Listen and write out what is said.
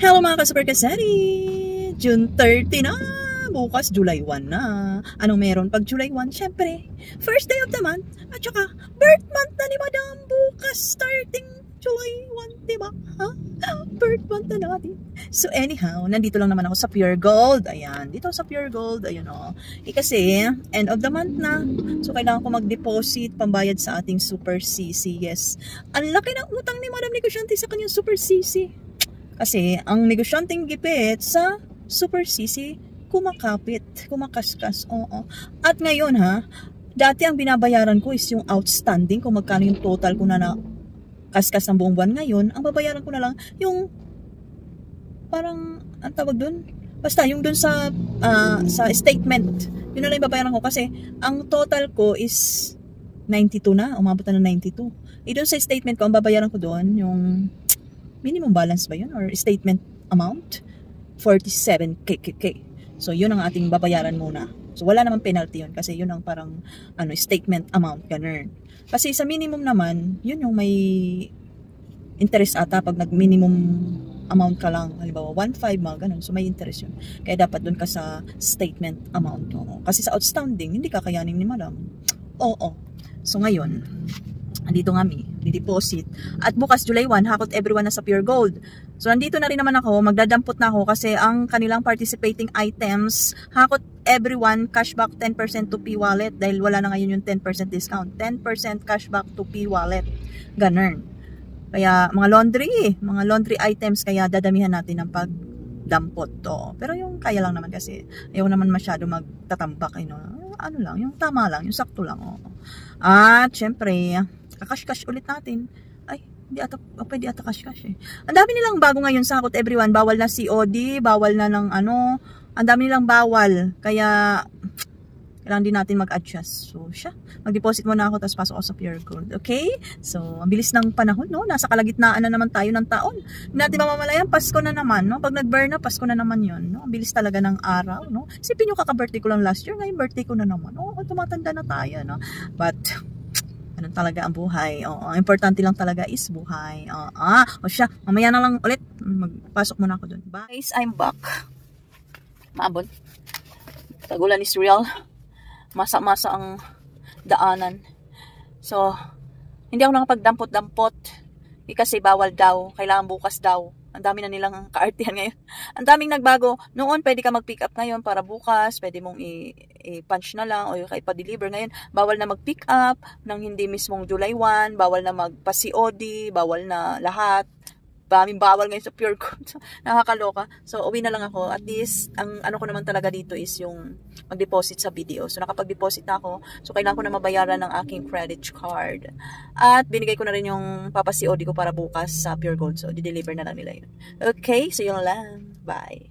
Hello mga ka-super kasari! June 30 na! Bukas July 1 na. Anong meron pag July 1? Syempre, first day of the month. At saka, birth month na ni Madam. Bukas starting July 1, diba? Ha? Birth month na natin. So anyhow, nandito lang naman ako sa Pure Gold. Ayan, dito sa Pure Gold. Ayun o. Kasi, end of the month na. So kailangan ko mag-deposit, pambayad sa ating Super CC. Yes. Ang laki ng utang ni Madam Negosyante sa kanyang Super CC. Kasi, ang negosyanteng gipit sa Super CC, kumakaskas. Oo. At ngayon ha, dati ang binabayaran ko is yung outstanding, kung magkano yung total ko na kaskas ng buong buwan. Ngayon, ang babayaran ko na lang yung, parang, ang tawag dun? Basta, yung dun sa statement. Yun na lang yung babayaran ko kasi, ang total ko is 92 na, umabot na ng 92. Doon sa statement ko, ang babayaran ko doon, yung minimum balance ba yun? Or statement amount? 47k. So, yun ang ating babayaran muna. So, wala namang penalty yun kasi yun ang parang statement amount, ganun. Kasi sa minimum naman, yun yung may interest ata pag nag-minimum amount ka lang. Halimbawa, 1.5 mga ganun. So, may interest yun. Kaya dapat dun ka sa statement amount. Oo. Kasi sa outstanding, hindi kakayanin ni Madam. Oo. So, ngayon, andito nga di-deposit. At bukas July 1, hakot everyone na sa Pure Gold. So, nandito na rin naman ako, magdadampot na ako kasi ang kanilang participating items, hakot everyone, cashback 10% to P-Wallet dahil wala na ngayon yung 10% discount. 10% cashback to P-Wallet. Ganun. Kaya, mga laundry items, kaya dadamihan natin ng pagdampot to. Pero yung kaya lang naman kasi, ayaw naman masyado magtatambak. Ano lang, yung tama lang, yung sakto lang. Oh. At, syempre, kakash-cash ulit natin. Ay, hindi ata, pwede ata cash-cash eh. Ang dami nilang bago ngayon sa hakot everyone. Bawal na COD, bawal na ng ang dami nilang bawal. Kaya, kailangan din natin mag-adjust. So, mag-deposit muna ako, tapos pasok ako sa Pure Gold. Okay? So, ang bilis ng panahon, no? Nasa kalagitnaan na naman tayo ng taon. Hindi natin mamamalayan, Pasko na naman, no? Pag nag-burn na, Pasko na naman yun, no? Ang bilis talaga ng araw, no? Isipin nyo, kaka-birthday ko lang last year, ngayon birthday ko na naman. Tumatanda na tayo, no? But, ganun talaga ang buhay. Ang importante lang talaga is buhay. Mamaya na lang ulit. Magpasok muna ako dun. Bye. Guys, I'm back. Maabot. Tagulan is real. Masa-masa ang daanan. So, hindi ako nakapagdampot-dampot. Kasi bawal daw. Kailangan bukas daw. Ang dami na nilang kaartihan ngayon. Ang daming nagbago. Noon, pwede ka mag-pick up ngayon para bukas. Pwede mong i-punch na lang o ipa-deliver. Ngayon, bawal na mag-pick up ng hindi mismong July 1. Bawal na magpa-COD. Bawal na lahat. Bawal ngayon sa Pure Gold. Nakakaloka. So, uwi na lang ako. At least, ang ano ko naman talaga dito is yung mag-deposit sa video. So, nakapag-deposit na ako. So, kailangan ko na mabayaran ng aking credit card. At binigay ko na rin yung papa-COD ko para bukas sa Pure Gold. So, di-deliver na lang nila yun. Okay? So, yun lang. Bye.